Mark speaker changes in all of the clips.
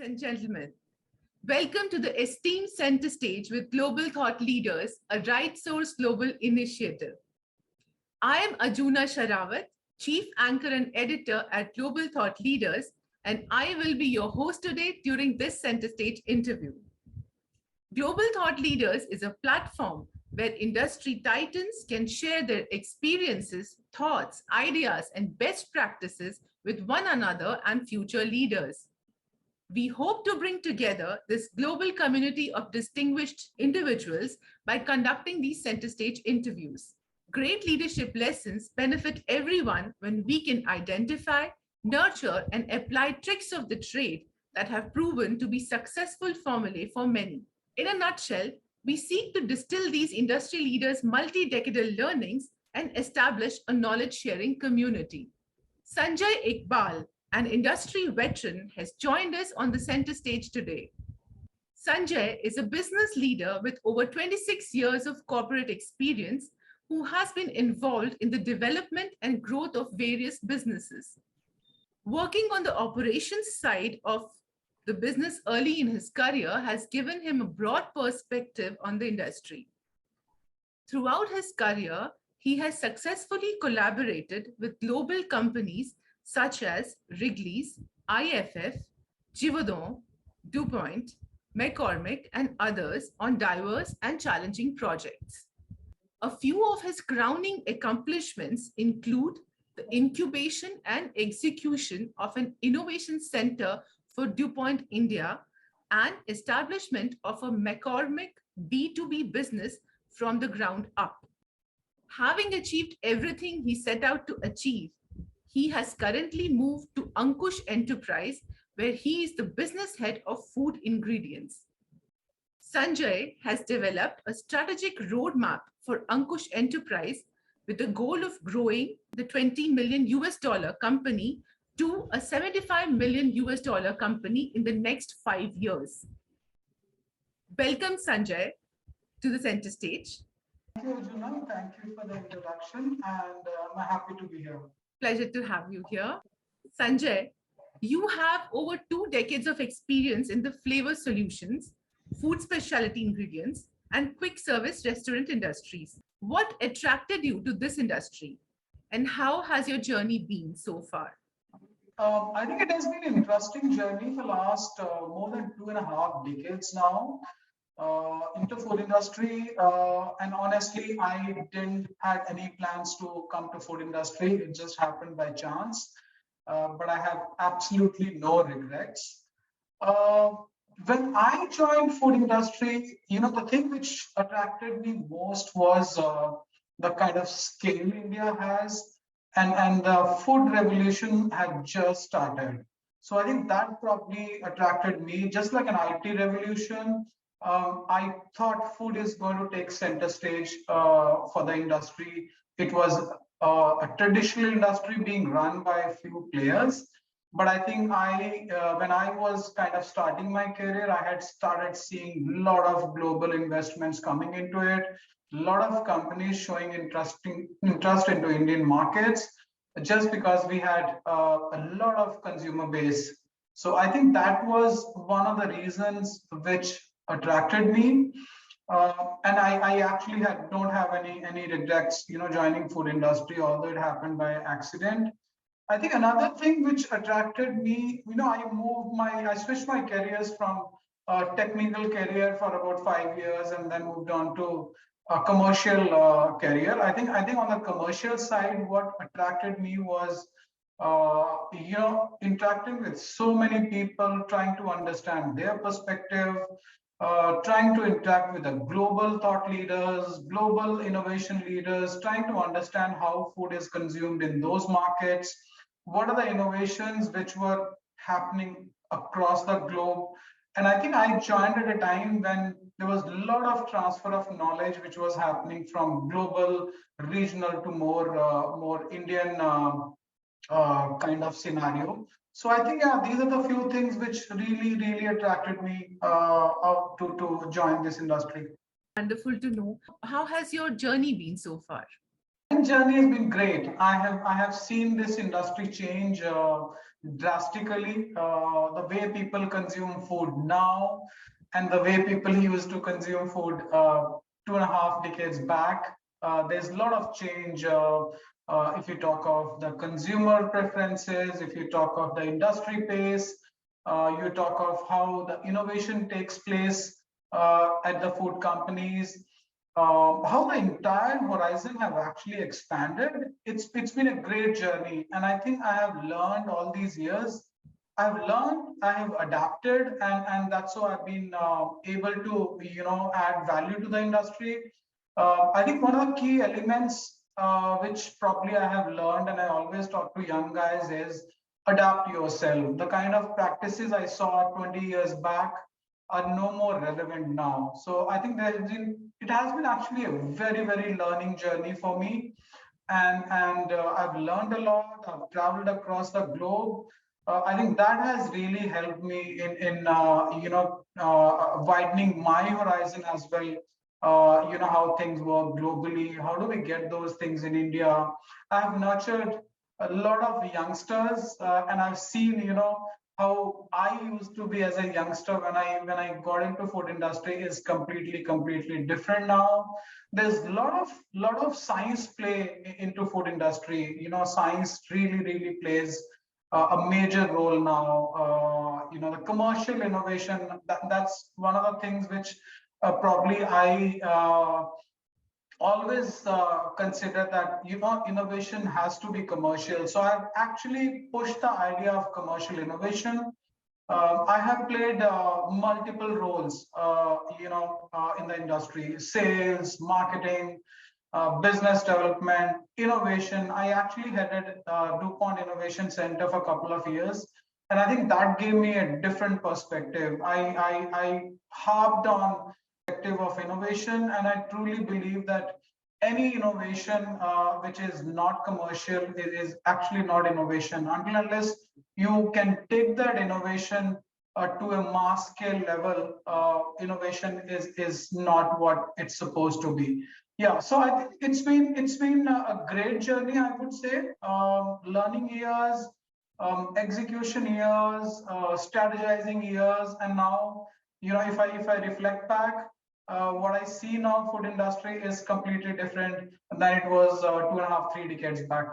Speaker 1: and gentlemen. Welcome to the Esteemed Center Stage with Global Thought Leaders, a Right Source Global initiative. I am Ajuna Sharawat, Chief Anchor and Editor at Global Thought Leaders, and I will be your host today during this Center Stage interview. Global Thought Leaders is a platform where industry titans can share their experiences, thoughts, ideas, and best practices with one another and future leaders. We hope to bring together this global community of distinguished individuals by conducting these center stage interviews. Great leadership lessons benefit everyone when we can identify, nurture, and apply tricks of the trade that have proven to be successful formulae for many. In a nutshell, we seek to distill these industry leaders' multi-decadal learnings and establish a knowledge-sharing community. Sanjay Iqbal, an industry veteran, has joined us on the center stage today. Sanjay is a business leader with over 26 years of corporate experience who has been involved in the development and growth of various businesses. Working on the operations side of the business early in his career has given him a broad perspective on the industry. Throughout his career, he has successfully collaborated with global companies such as Wrigley's, IFF, Givaudan, DuPont, McCormick, and others on diverse and challenging projects. A few of his crowning accomplishments include the incubation and execution of an innovation center for DuPont India and establishment of a McCormick B2B business from the ground up. Having achieved everything he set out to achieve, he has currently moved to Ankush Enterprise, where he is the business head of food ingredients. Sanjay has developed a strategic roadmap for Ankush Enterprise with the goal of growing the $20 million company to a $75 million company in the next 5 years. Welcome, Sanjay, to the center stage.
Speaker 2: Thank you, Ajuna. Thank you for the introduction, and I'm happy to be here.
Speaker 1: Pleasure to have you here. Sanjay, you have over 2 decades of experience in the flavor solutions, food specialty ingredients, and quick service restaurant industries. What attracted you to this industry, and how has your journey been so far?
Speaker 2: I think it has been an interesting journey for last more than 2.5 decades now into food industry. And honestly, I didn't had any plans to come to food industry. It just happened by chance. But I have absolutely no regrets. When I joined food industry, the thing which attracted me most was the kind of scale India has, and the food revolution had just started. So I think that probably attracted me, just like an IT revolution. I thought food is going to take center stage for the industry. It was a traditional industry being run by a few players. But I think when I was kind of starting my career, I had started seeing a lot of global investments coming into it, a lot of companies showing interest into Indian markets, just because we had a lot of consumer base. So I think that was one of the reasons which attracted me. And I actually don't have any regrets, joining food industry, although it happened by accident. I think another thing which attracted me, I switched my careers from a technical career for about 5 years and then moved on to a commercial career. I think on the commercial side, what attracted me was, interacting with so many people, trying to understand their perspective, trying to interact with the global thought leaders, global innovation leaders, trying to understand how food is consumed in those markets. What are the innovations which were happening across the globe? And I think I joined at a time when there was a lot of transfer of knowledge which was happening from global, regional to more Indian kind of scenario. So I think these are the few things which really attracted me to join this industry.
Speaker 1: Wonderful to know. How has your journey been so far?
Speaker 2: journey has been great. I have seen this industry change drastically. The way people consume food now, and the way people used to consume food 2.5 decades back. There's a lot of change. If you talk of the consumer preferences, if you talk of the industry pace, you talk of how the innovation takes place at the food companies, how the entire horizon have actually expanded. It's been a great journey, and I think I have learned all these years. I've learned, I have adapted, and that's how I've been able to add value to the industry. I think one of the key elements which probably I have learned, and I always talk to young guys, is adapt yourself. The kind of practices I saw 20 years back are no more relevant now. So I think it has been actually a very learning journey for me, and I've learned a lot. I've traveled across the globe. I think that has really helped me in widening my horizon as well. How things work globally. How do we get those things in India? I've nurtured a lot of youngsters, and I've seen how I used to be as a youngster when I got into food industry is completely different now. There's a lot of science play into food industry. Science really plays a major role now. The commercial innovation, that's one of the things which probably I always consider, that innovation has to be commercial. So I've actually pushed the idea of commercial innovation. I have played multiple roles, in the industry: sales, marketing, business development, innovation. I actually headed DuPont Innovation Center for a couple of years, and I think that gave me a different perspective. I harped on perspective of innovation, and I truly believe that any innovation which is not commercial is actually not innovation, until unless you can take that innovation to a mass scale level. Innovation is not what it's supposed to be. Yeah, so I think it's been a great journey, I would say. Learning years, execution years, strategizing years, and now, if I reflect back, what I see now, food industry is completely different than it was 2.5, 3 decades back.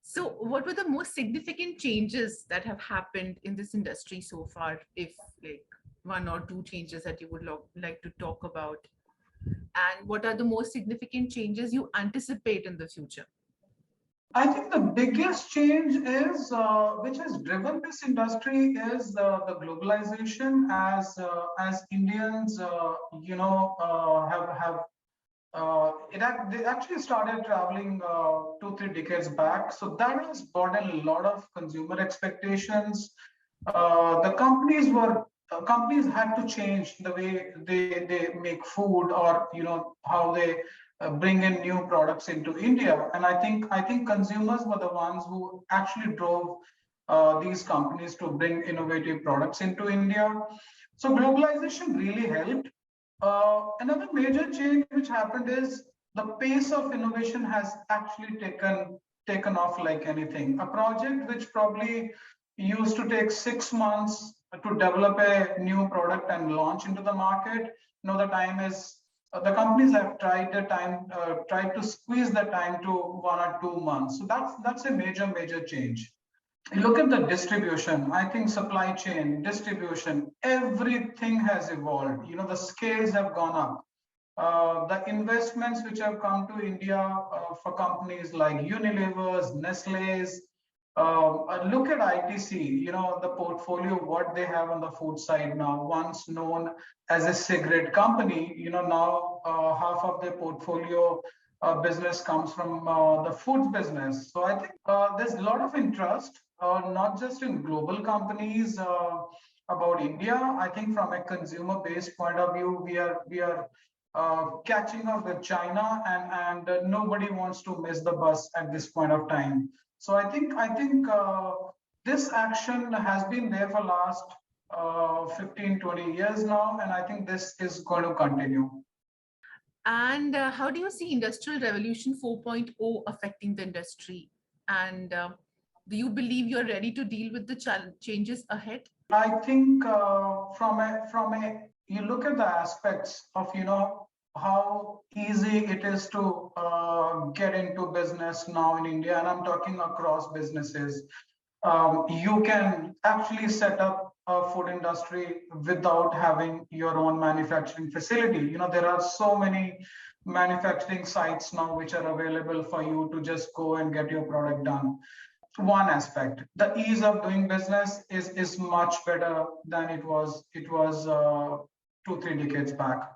Speaker 1: So, what were the most significant changes that have happened in this industry so far? If like one or two changes that you would like to talk about, and what are the most significant changes you anticipate in the future?
Speaker 2: I think the biggest change is, which has driven this industry, is the globalization. As Indians, have they actually started traveling 2, 3 decades back. So that has brought in a lot of consumer expectations. The companies had to change the way they make food, or how they bring in new products into India. And I think consumers were the ones who actually drove these companies to bring innovative products into India. So globalization really helped. Another major change which happened is the pace of innovation has actually taken off like anything. A project which probably used to take 6 months to develop a new product and launch into the market. The time is the companies have tried to squeeze the time to 1 or 2 months. So that's a major change. Look at the distribution. I think supply chain, distribution, everything has evolved. The scales have gone up. The investments which have come to India for companies like Unilever's, Nestle's. Look at ITC, the portfolio, what they have on the food side now. Once known as a cigarette company, now half of their portfolio business comes from the foods business. So I think there's a lot of interest, not just in global companies about India. I think from a consumer-based point of view, we are catching up with China, and nobody wants to miss the bus at this point of time. So I think this action has been there for last 15, 20 years now, and I think this is going to continue.
Speaker 1: And how do you see Industrial Revolution 4.0 affecting the industry? And do you believe you're ready to deal with the changes ahead?
Speaker 2: I think from a you look at the aspects of how easy it is to get into business now in India, and I'm talking across businesses. You can actually set up a food industry without having your own manufacturing facility. There are so many manufacturing sites now which are available for you to just go and get your product done. One aspect, the ease of doing business is much better than it was 2 3 decades back.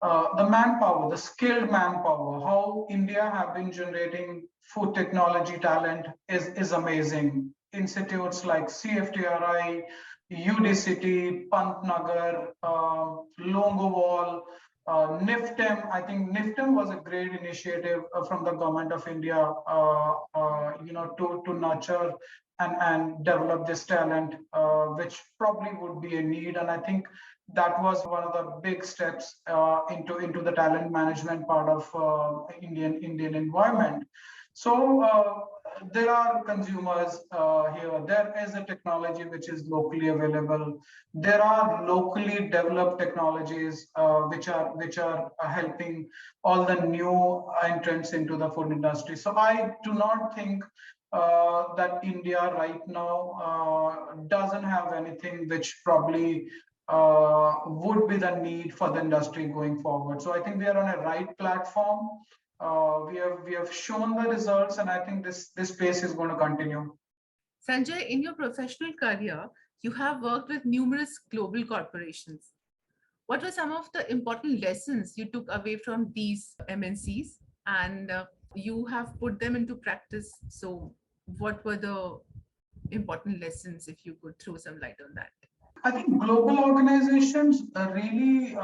Speaker 2: The manpower, the skilled manpower, how India have been generating food technology talent is amazing. Institutes like CFTRI, UDCT, Pantnagar, Longowal, NIFTEM. I think NIFTEM was a great initiative from the government of India, to nurture and develop this talent, which probably would be a need. And I think that was one of the big steps into the talent management part of Indian environment. So there are consumers here. There is a technology which is locally available. There are locally developed technologies which are helping all the new entrants into the food industry. So I do not think that India right now doesn't have anything which probably would be the need for the industry going forward. So I think we are on a right platform. We have shown the results, and I think this space is going to continue.
Speaker 1: Sanjay, in your professional career, you have worked with numerous global corporations. What were some of the important lessons you took away from these MNCs, and you have put them into practice? So, what were the important lessons, if you could throw some light on that?
Speaker 2: I think global organizations really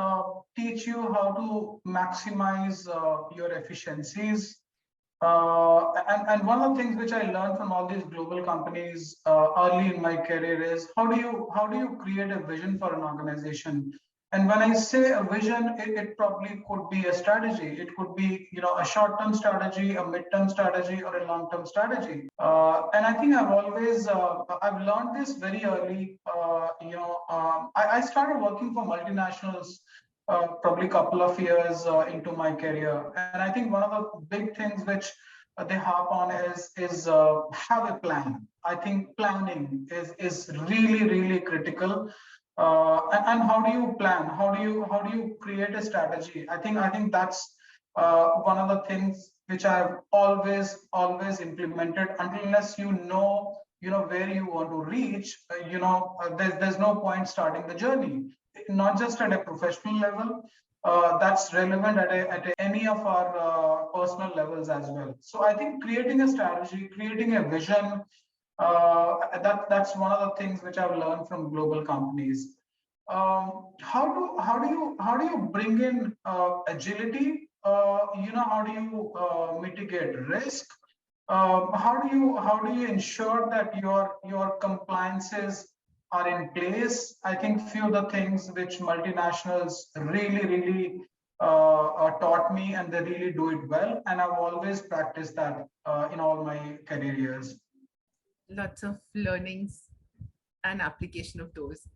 Speaker 2: teach you how to maximize your efficiencies. And one of the things which I learned from all these global companies early in my career is how do you create a vision for an organization? And when I say a vision, it probably could be a strategy. It could be a short-term strategy, a mid-term strategy, or a long-term strategy. And I think I've learned this very early. I started working for multinationals probably a couple of years into my career. And I think one of the big things which they harp on is have a plan. I think planning is really critical. And how do you plan? How do you create a strategy? I think that's one of the things which I've always implemented. Unless you know where you want to reach, there's no point starting the journey. Not just at a professional level, that's relevant at any of our personal levels as well. So I think creating a strategy, creating a vision, that's one of the things which I've learned from global companies. How do you bring in agility? How do you mitigate risk? How do you ensure that your compliances are in place? I think few of the things which multinationals really taught me, and they really do it well. And I've always practiced that in all my career years.
Speaker 1: Lots of learnings and application of those.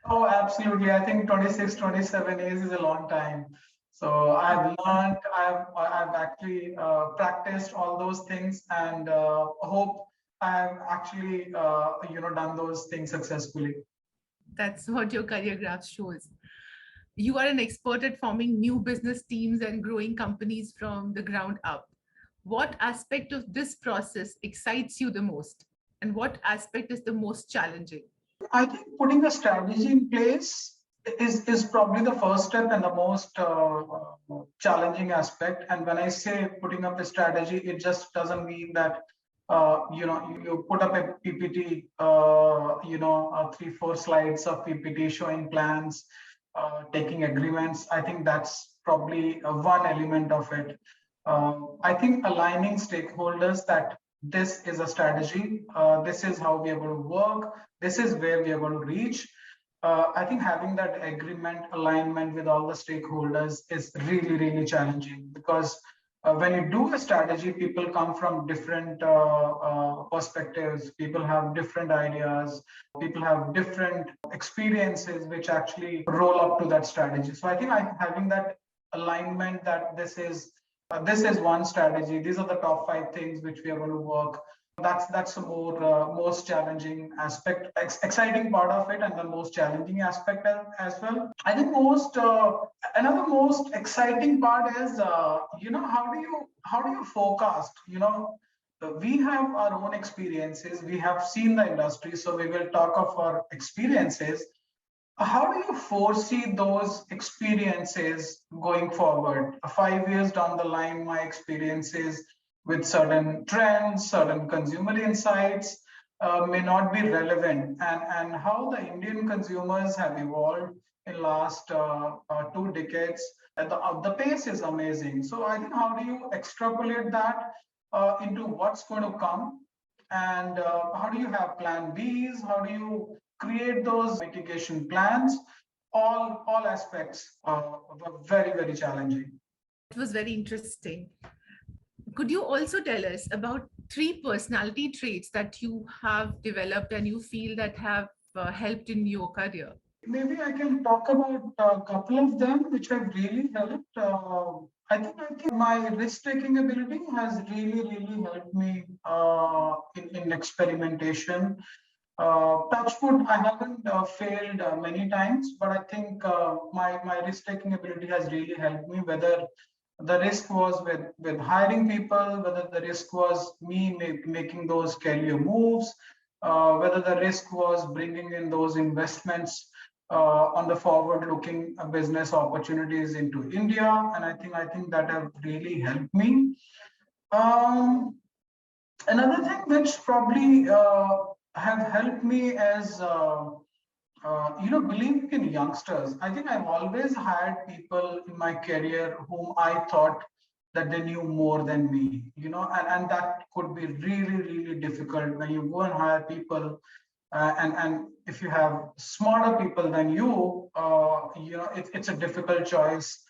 Speaker 2: Oh, absolutely. I think 26, 27 years is a long time. So I've learned, I've actually practiced all those things, and hope I've actually done those things successfully.
Speaker 1: That's what your career graph shows. You are an expert at forming new business teams and growing companies from the ground up. What aspect of this process excites you the most? And what aspect is the most challenging?
Speaker 2: I think putting a strategy in place is probably the first step and the most challenging aspect. And when I say putting up a strategy, it just doesn't mean that you put up a PPT, 3 4 slides of PPT showing plans, taking agreements. I think that's probably one element of it. I think aligning stakeholders that this is a strategy, this is how we are going to work, this is where we are going to reach. I think having that agreement, alignment with all the stakeholders is really, really challenging because when you do a strategy, people come from different perspectives, people have different ideas, people have different experiences which actually roll up to that strategy. So I think having that alignment that this is one strategy, these are the top 5 things which we are going to work. That's the most challenging aspect, exciting part of it, and the most challenging aspect as well. I think most another most exciting part is how do you forecast. We have our own experiences. We have seen the industry, so we will talk of our experiences. How do you foresee those experiences going forward? 5 years down the line, my experiences with certain trends, certain consumer insights may not be relevant, and how the Indian consumers have evolved in last 2 decades. The pace is amazing. So I think how do you extrapolate that into what's going to come, and how do you have plan Bs? How do you create those mitigation plans? All aspects were very, very challenging.
Speaker 1: It was very interesting. Could you also tell us about 3 personality traits that you have developed and you feel that have helped in your career?
Speaker 2: Maybe I can talk about a couple of them which have really helped. I think my risk-taking ability has really, really helped me in experimentation. Touchwood, I haven't failed many times, but I think my risk-taking ability has really helped me. Whether the risk was with hiring people, whether the risk was me making those career moves, whether the risk was bringing in those investments on the forward-looking business opportunities into India, and I think that have really helped me. Um, Another thing which probably have helped me is believing in youngsters. I think I've always had people in my career whom I thought that they knew more than me, and that could be really, really difficult when you go and hire people, and if you have smarter people than you, it's a difficult choice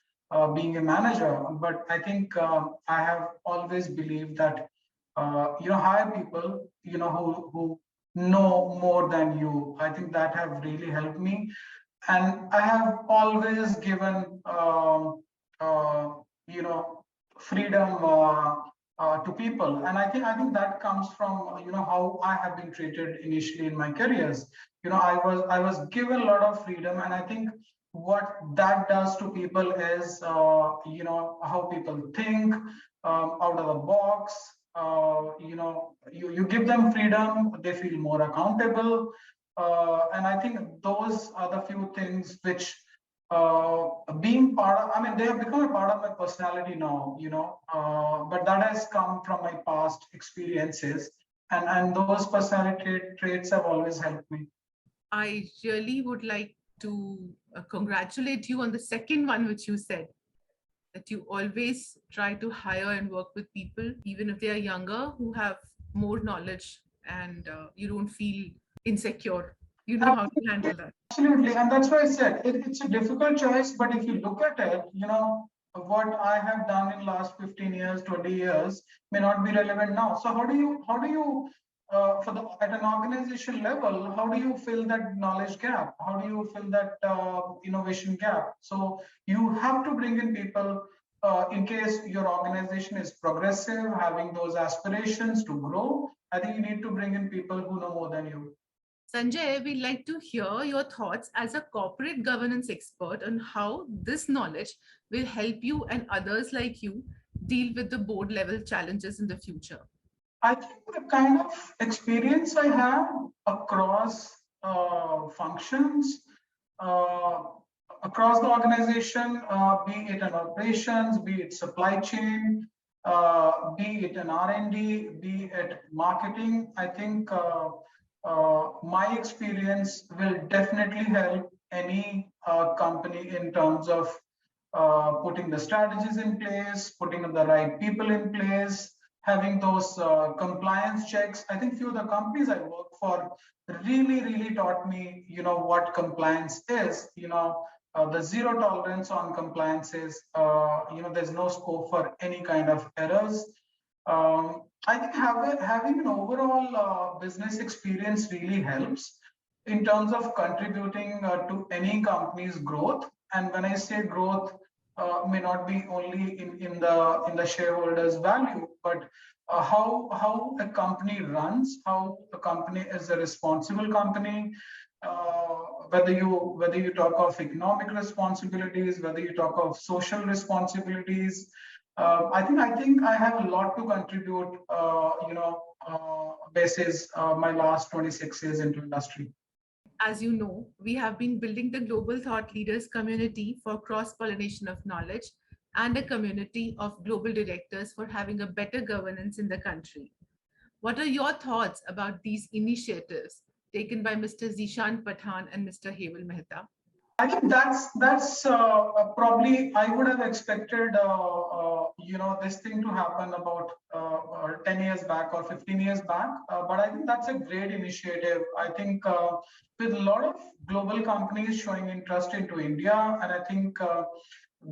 Speaker 2: being a manager. But I think I have always believed that hire people who know more than you. I think that have really helped me, and I have always given freedom to people, and I think that comes from how I have been treated initially in my careers. I was given a lot of freedom, and I think what that does to people is how people think out of the box. You give them freedom, they feel more accountable, and I think those are the few things which being part of, I mean, they have become a part of my personality now, but that has come from my past experiences, and those personality traits have always helped me.
Speaker 1: I really would like to congratulate you on the second one, which you said, that you always try to hire and work with people, even if they are younger, who have more knowledge, and you don't feel insecure. You know how to handle that.
Speaker 2: Absolutely, and that's why I said it's a difficult choice. But if you look at it, what I have done in last 15 years, 20 years may not be relevant now. So how do you for the at an organization level, how do you fill that knowledge gap? How do you fill that innovation gap? So you have to bring in people. In case your organization is progressive, having those aspirations to grow, I think you need to bring in people who know more than you.
Speaker 1: Sanjay, we'd like to hear your thoughts as a corporate governance expert on how this knowledge will help you and others like you deal with the board level challenges in the future.
Speaker 2: I think the kind of experience I have across functions, uh, across the organization, be it in operations, be it supply chain, be it in R&D, be it marketing, I think my experience will definitely help any company in terms of putting the strategies in place, putting the right people in place, having those compliance checks. I think few of the companies I work for really taught me, what compliance is. The zero tolerance on compliance is, there's no scope for any kind of errors. I think having an overall business experience really helps in terms of contributing to any company's growth. And when I say growth, may not be only in the shareholders' value, but how a company runs, how a company is a responsible company. Whether you talk of economic responsibilities, whether you talk of social responsibilities, I think I have a lot to contribute. Basis my last 26 years into industry.
Speaker 1: As you know, we have been building the Global Thought Leaders community for cross pollination of knowledge and a community of global directors for having a better governance in the country. What are your thoughts about these initiatives taken by Mr. Zishan Pathan and Mr. Heval Mehta?
Speaker 2: I think that's probably I would have expected this thing to happen about 10 years back or 15 years back, but I think that's a great initiative. I think with a lot of global companies showing interest into India, and I think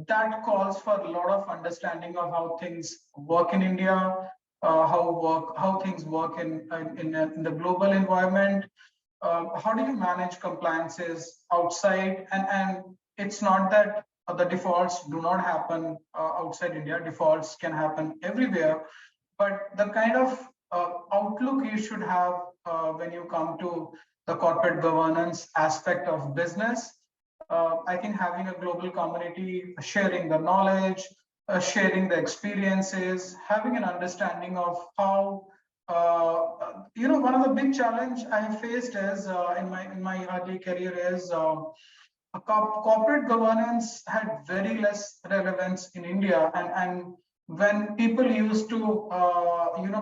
Speaker 2: that calls for a lot of understanding of how things work in India, how things work in the global environment. How do you manage compliances outside? And it's not that the defaults do not happen outside India. Defaults can happen everywhere, but the kind of outlook you should have when you come to the corporate governance aspect of business. I think having a global community, sharing the knowledge, sharing the experiences, having an understanding of how one of the big challenge I have faced is in my early career is corporate governance had very less relevance in India, and when people used to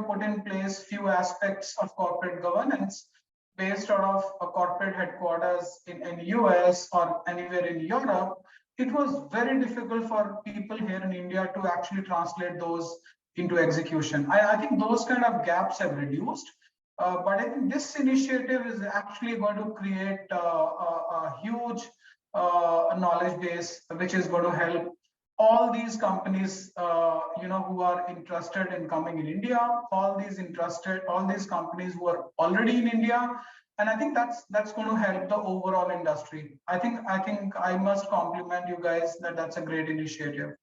Speaker 2: put in place few aspects of corporate governance based out of a corporate headquarters in US or anywhere in Europe, it was very difficult for people here in India to actually translate those into execution. I think those kind of gaps have reduced, but I think this initiative is actually going to create a huge knowledge base, which is going to help all these companies, who are interested in coming in India, all these companies who are already in India, and I think that's going to help the overall industry. I think I must compliment you guys that that's a great initiative.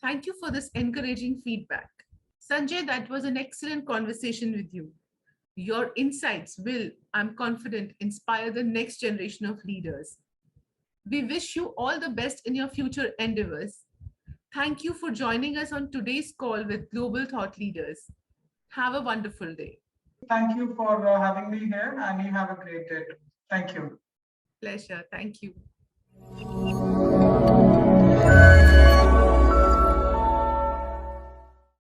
Speaker 1: Thank you for this encouraging feedback. Sanjay, that was an excellent conversation with you. Your insights will, I'm confident, inspire the next generation of leaders. We wish you all the best in your future endeavors. Thank you for joining us on today's call with Global Thought Leaders. Have a wonderful day.
Speaker 2: Thank you for having me here, and you have a great day. Thank you.
Speaker 1: Pleasure. Thank you.